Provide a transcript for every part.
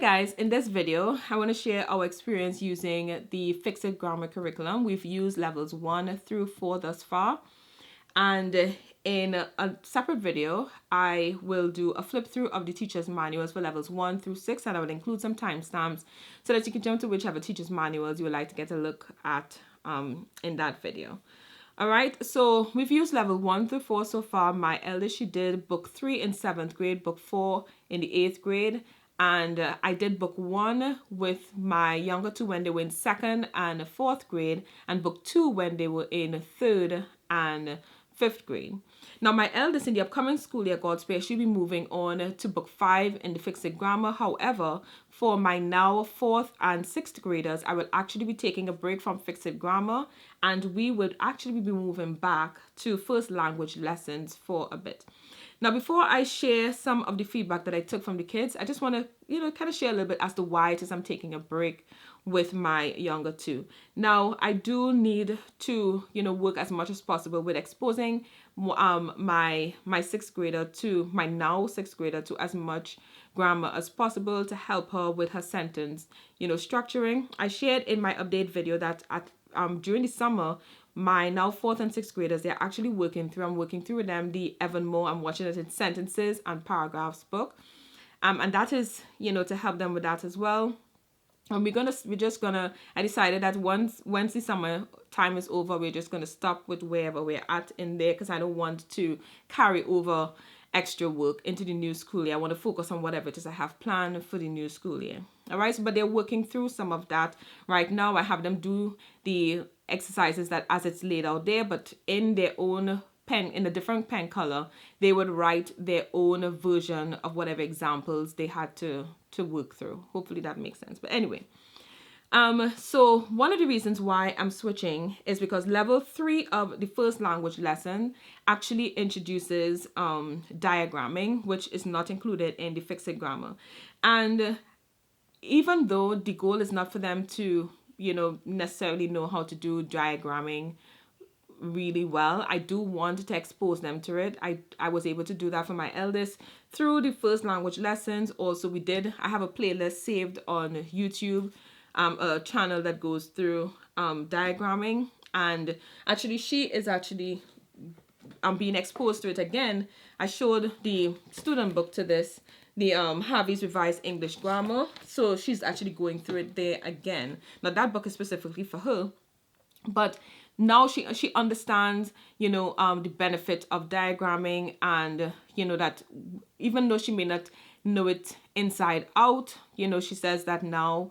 guys, in this video, I want to share our experience using the Fixed Grammar curriculum. We've used levels 1 through 4 thus far. And in a separate video, I will do a flip through of the teacher's manuals for levels 1 through 6, and I will include some timestamps so that you can jump to whichever teacher's manuals you would like to get a look at in that video. Alright, so we've used level 1 through 4 so far. My eldest, she did book 3 in 7th grade, book 4 in the 8th grade. And I did book 1 with my younger two when they were in 2nd and 4th grade, and book 2 when they were in 3rd and 5th grade. Now my eldest, in the upcoming school year, God's Space, she'll be moving on to book 5 in the Fixed Grammar. However, for my now 4th and 6th graders, I will actually be taking a break from Fixed Grammar, and we would actually be moving back to first language lessons for a bit. Now, before I share some of the feedback that I took from the kids, I just want to, kind of share a little bit as to why it is I'm taking a break with my younger two. Now, I do need to, work as much as possible with exposing my 6th grader to, my now 6th grader to as much grammar as possible to help her with her sentence, structuring. I shared in my update video that during the summer, my now 4th and 6th graders, they're actually I'm working through with them the Even More, I'm watching it in sentences and paragraphs book. And that is, to help them with that as well. And I decided that once the summer time is over, we're just gonna stop with wherever we're at in there, because I don't want to carry over extra work into the new school year. I want to focus on whatever it is I have planned for the new school year. All right, but they're working through some of that right now. I have them do the exercises that as it's laid out there, but in their own pen, in a different pen color, they would write their own version of whatever examples they had to work through. Hopefully that makes sense. But anyway, so one of the reasons why I'm switching is because level 3 of the first language lesson actually introduces diagramming, which is not included in the Fixed Grammar. And even though the goal is not for them to, necessarily know how to do diagramming really well, I do want to expose them to it. I was able to do that for my eldest through the first language lessons. Also, I have a playlist saved on YouTube, a channel that goes through diagramming, and actually she is being exposed to it again. I showed the student book to this, the Harvey's Revised English Grammar, so she's actually going through it there again. Now that book is specifically for her, but now she understands, the benefit of diagramming, and that even though she may not know it inside out, she says that now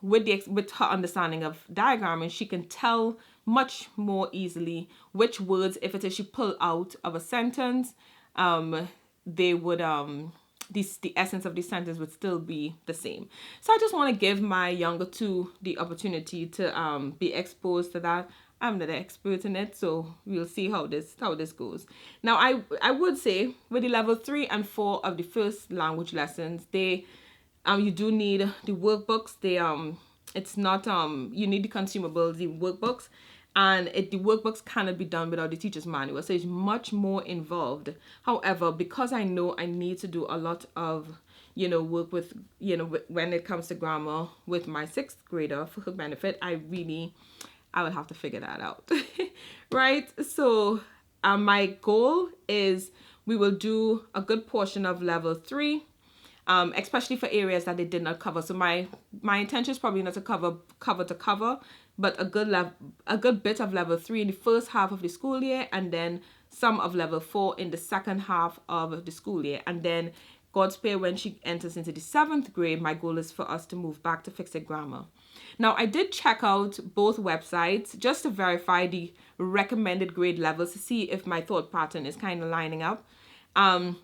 with her understanding of diagramming, she can tell much more easily which words, if it is she pull out of a sentence, they would the essence of the sentence would still be the same. So I just want to give my younger two the opportunity to be exposed to that. I'm not an expert in it, so we'll see how this goes. Now I would say with the level 3 and 4 of the first language lessons, they you do need the workbooks. It's not you need the consumables, the workbooks, and the workbooks cannot be done without the teacher's manual, so it's much more involved. However, because I know I need to do a lot of work with when it comes to grammar with my 6th grader for her benefit, I would have to figure that out. Right, so my goal is we will do a good portion of level 3, especially for areas that they did not cover. So my intention is probably not to cover to cover, but a good bit of level 3 in the first half of the school year, and then some of level 4 in the second half of the school year. And then God's Spare, when she enters into the 7th grade, my goal is for us to move back to Fixed Grammar. Now, I did check out both websites just to verify the recommended grade levels to see if my thought pattern is kind of lining up.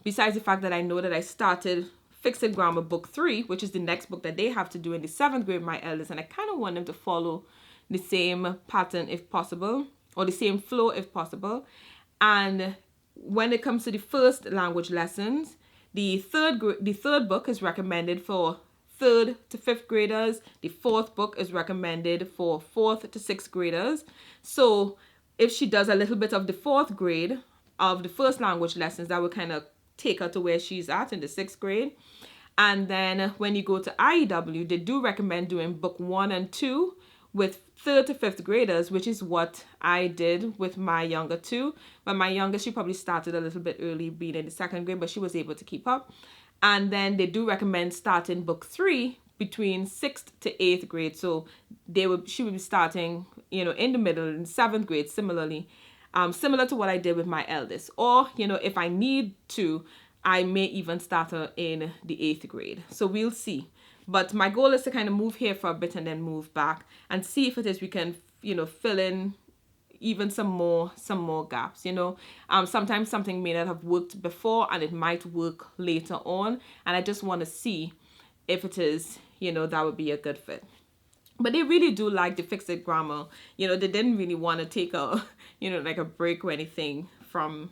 Besides the fact that I know that I started Fixed Grammar book 3, which is the next book that they have to do in the 7th grade, my eldest, and I kind of want them to follow the same pattern if possible, or the same flow if possible. And when it comes to the first language lessons, the third book is recommended for 3rd to 5th graders. The 4th book is recommended for 4th to 6th graders. So if she does a little bit of the 4th grade of the first language lessons, that would kind of take her to where she's at in the 6th grade. And then when you go to IEW, they do recommend doing book 1 and 2 with 3rd to 5th graders, which is what I did with my younger two. But my youngest, she probably started a little bit early being in the 2nd grade, but she was able to keep up. And then they do recommend starting book 3 between 6th to 8th grade. So she would be starting, in the middle in 7th grade, similar to what I did with my eldest. Or, if I need to, I may even start her in the 8th grade. So we'll see. But my goal is to kind of move here for a bit and then move back and see if it is we can, fill in even some more gaps. Sometimes something may not have worked before and it might work later on. And I just want to see if it is, that would be a good fit. But they really do like the Fix It grammar. They didn't really want to take a, like a break or anything from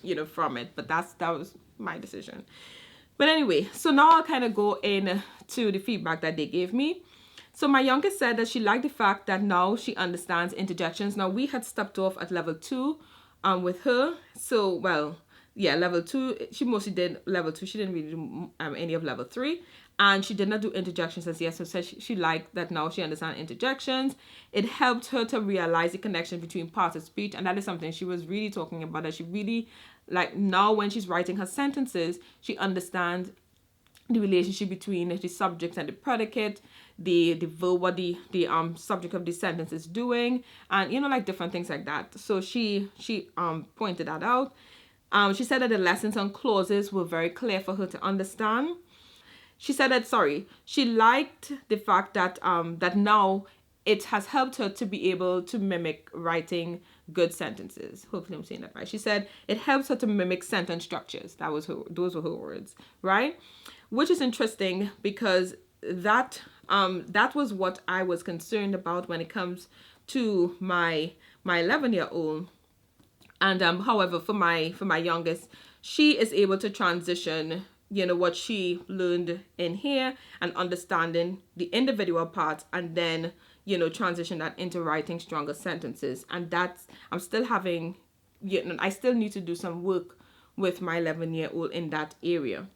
it. But that was my decision. But anyway, so now I'll kind of go into the feedback that they gave me. So my youngest said that she liked the fact that now she understands interjections. Now we had stopped off at level 2 with her. So, level 2, she mostly did level 2. She didn't really do any of level 3. And she did not do interjections as yet. So said she liked that now she understands interjections. It helped her to realize the connection between parts of speech. And that is something she was really talking about, that she really, like, now when she's writing her sentences, she understands the relationship between the subject and the predicate, the verb, what the subject of the sentence is doing, and like different things like that. So she pointed that out. She said that the lessons on clauses were very clear for her to understand. She said that, she liked the fact that that now it has helped her to be able to mimic writing good sentences. Hopefully I'm saying that right. She said it helps her to mimic sentence structures. Those were her words, right? Which is interesting because that was what I was concerned about when it comes to my 11-year-old. And however, for my youngest, she is able to transition, what she learned in here and understanding the individual parts, and then, transition that into writing stronger sentences. And that's, I'm still having, I still need to do some work with my 11-year-old in that area.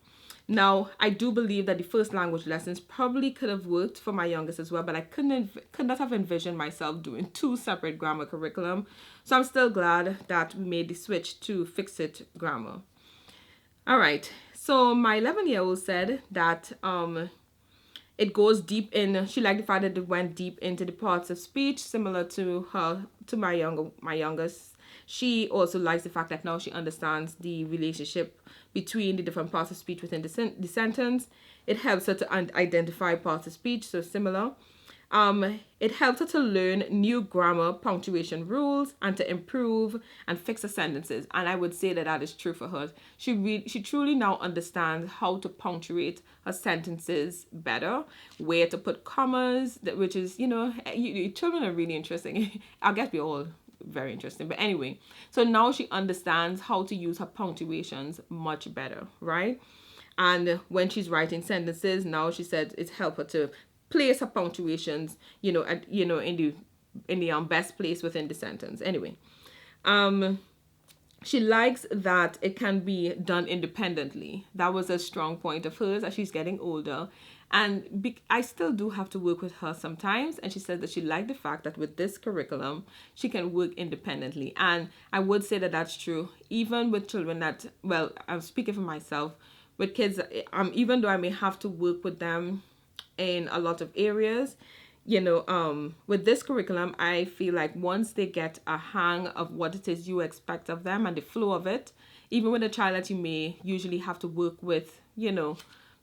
Now, I do believe that the first language lessons probably could have worked for my youngest as well, but I could not have envisioned myself doing 2 separate grammar curriculum. So I'm still glad that we made the switch to Fix It grammar. All right. So my 11-year-old said that it goes deep in. She liked the fact that it went deep into the parts of speech, similar to my youngest. She also likes the fact that now she understands the relationship between the different parts of speech within the sentence. It helps her to identify parts of speech, so similar. It helps her to learn new grammar, punctuation rules, and to improve and fix her sentences. And I would say that is true for her. She truly now understands how to punctuate her sentences better, where to put commas, which is, children are really interesting. I guess we all very interesting. But anyway, so now she understands how to use her punctuations much better, right? And when she's writing sentences, now she said it's helped her to place her punctuations, in the best place within the sentence. Anyway, she likes that it can be done independently. That was a strong point of hers as she's getting older. And I still do have to work with her sometimes. And she said that she liked the fact that with this curriculum, she can work independently. And I would say that that's true. Even with children that, I'm speaking for myself, with kids, even though I may have to work with them in a lot of areas, with this curriculum, I feel like once they get a hang of what it is you expect of them and the flow of it, even with a child that you may usually have to work with,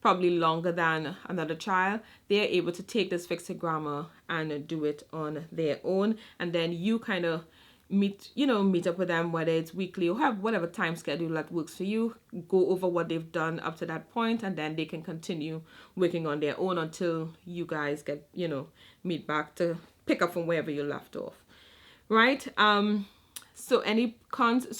probably longer than another child, they're able to take this Fix It grammar and do it on their own. And then you kind of meet up with them, whether it's weekly or have whatever time schedule that works for you, go over what they've done up to that point, and then they can continue working on their own until you guys get, meet back to pick up from wherever you left off. Right? So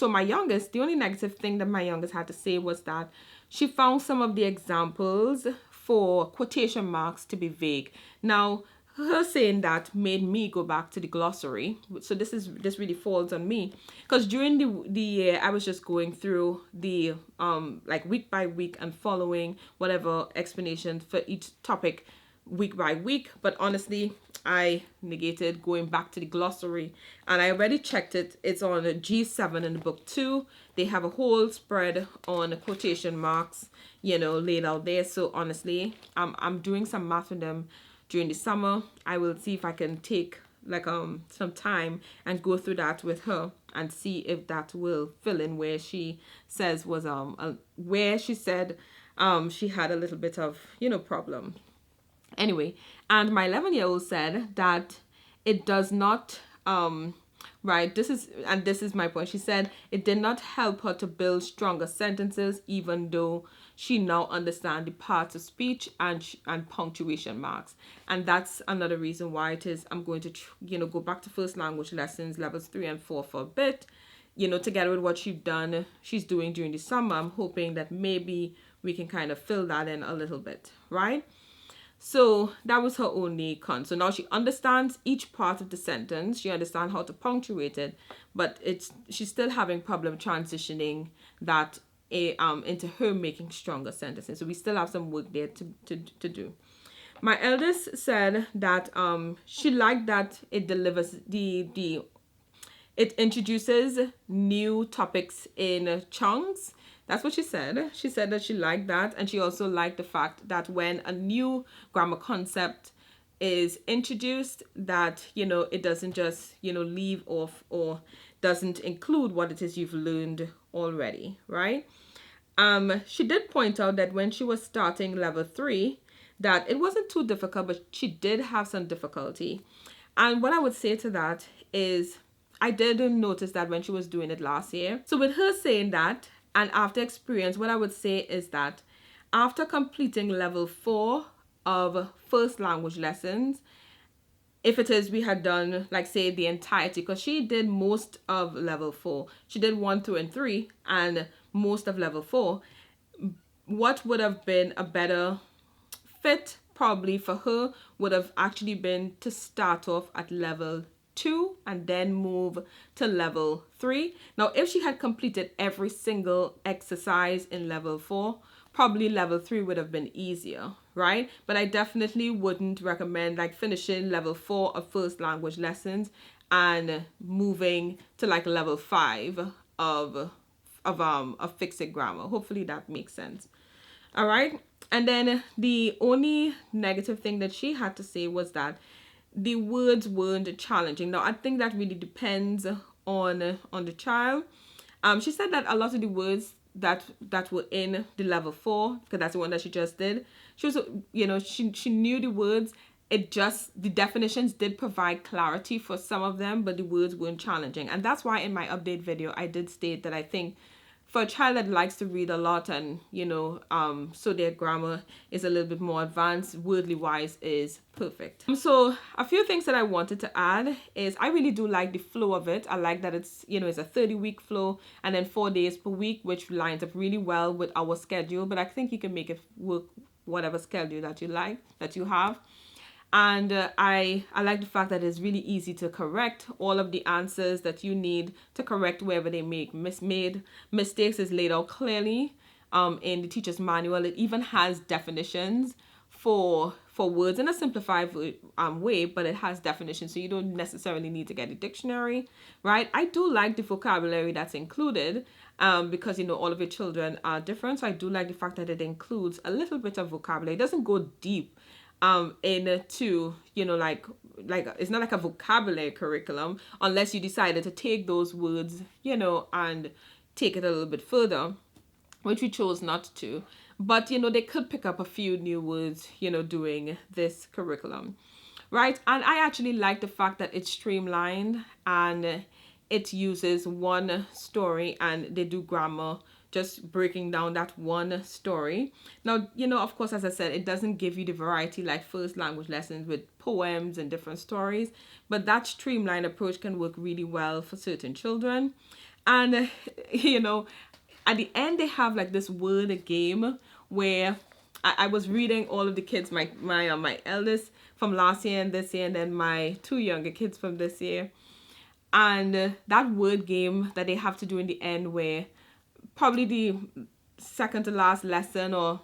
my youngest, the only negative thing that my youngest had to say was that she found some of the examples for quotation marks to be vague. Now, her saying that made me go back to the glossary. So this really falls on me, because during the year I was just going through the like week by week and following whatever explanation for each topic week by week. But honestly, I negated going back to the glossary, and I already checked it. It's on G7 in the book 2. They have a whole spread on quotation marks, laid out there. So honestly, I'm doing some math with them during the summer. I will see if I can take like some time and go through that with her and see if that will fill in where she says was where she said she had a little bit of problem. Anyway, and my 11-year-old said that it does not right, this is my point. She said it did not help her to build stronger sentences, even though she now understands the parts of speech and punctuation marks. And that's another reason why it is I'm going to go back to first language lessons levels 3 and 4 for a bit, together with what she's doing during the summer. I'm hoping that maybe we can kind of fill that in a little bit, right? So that was her only con. So now she understands each part of the sentence. She understands how to punctuate it, but she's still having problem transitioning that into her making stronger sentences. So we still have some work there to do. My eldest said that she liked that it delivers it introduces new topics in chunks. That's what she said. She said that she liked that, and she also liked the fact that when a new grammar concept is introduced, that it doesn't just leave off or doesn't include what it is you've learned already, right? She did point out that when she was starting level 3, that it wasn't too difficult, but she did have some difficulty. And what I would say to that is, I did notice that when she was doing it last year. So with her saying that, and after experience, what I would say is that after completing level 4 of first language lessons, if it is we had done, like, say, the entirety, because she did most of level 4. She did 1 through and 3 and most of level 4. What would have been a better fit probably for her would have actually been to start off at level 2 and then move to level 3. Now, if she had completed every single exercise in level 4, probably level 3 would have been easier, right? But I definitely wouldn't recommend like finishing level 4 of first language lessons and moving to like level 5 of fixed grammar. Hopefully that makes sense. All right. And then the only negative thing that she had to say was that the words weren't challenging. Now, I think that really depends on the child. She said that a lot of the words that were in the level 4, because that's the one that she just did, she was, she knew the words. The definitions did provide clarity for some of them, but the words weren't challenging. And that's why in my update video, I did state that I think for a child that likes to read a lot and, so their grammar is a little bit more advanced, wordly wise is perfect. So a few things that I wanted to add is I really do like the flow of it. I like that it's, it's a 30-week flow and then 4 days per week, which lines up really well with our schedule. But I think you can make it work whatever schedule that you like, that you have. And I like the fact that it's really easy to correct. All of the answers that you need to correct wherever they make mistakes is laid out clearly in the teacher's manual. It even has definitions for words in a simplified way, but it has definitions, so you don't necessarily need to get a dictionary, right? I do like the vocabulary that's included because, all of your children are different. So I do like the fact that it includes a little bit of vocabulary. It doesn't go deep into, like it's not like a vocabulary curriculum unless you decided to take those words, and take it a little bit further, which we chose not to. But, they could pick up a few new words, doing this curriculum, right? And I actually like the fact that it's streamlined and it uses one story and they do grammar just breaking down that one story. Now, of course, as I said, it doesn't give you the variety like first language lessons with poems and different stories, but that streamlined approach can work really well for certain children. And, at the end, they have like this word game where I was reading all of the kids, my eldest from last year and this year, and then my 2 younger kids from this year. And that word game that they have to do in the end, where probably the second to last lesson or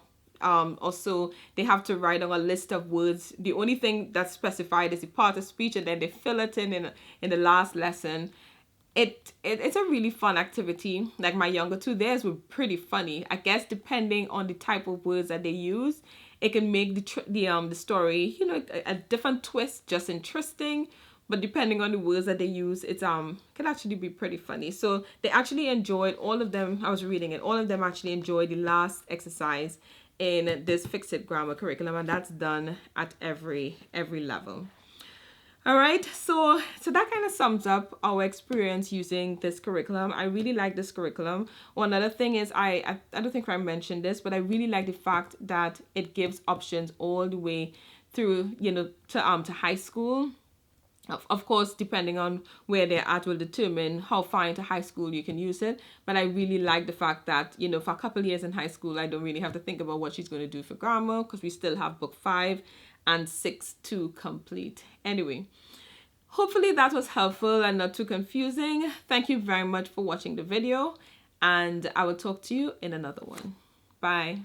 so, they have to write on a list of words. The only thing that's specified is the part of speech, and then they fill it in the last lesson. It's a really fun activity. Like my younger two, theirs were pretty funny. I guess depending on the type of words that they use, it can make the story, you know, a different twist, just interesting. But depending on the words that they use, it can actually be pretty funny. So they actually enjoyed, all of them, I was reading it, all of them actually enjoyed the last exercise in this fixed grammar curriculum, and that's done at every level. All right, so that kind of sums up our experience using this curriculum. I really like this curriculum. One other thing is, I don't think I mentioned this, but I really like the fact that it gives options all the way through, you know, to high school. Of course, depending on where they're at will determine how far into high school you can use it. But I really like the fact that, you know, for a couple of years in high school, I don't really have to think about what she's going to do for grammar, because we still have book 5 and 6 to complete. Anyway, hopefully that was helpful and not too confusing. Thank you very much for watching the video, and I will talk to you in another one. Bye.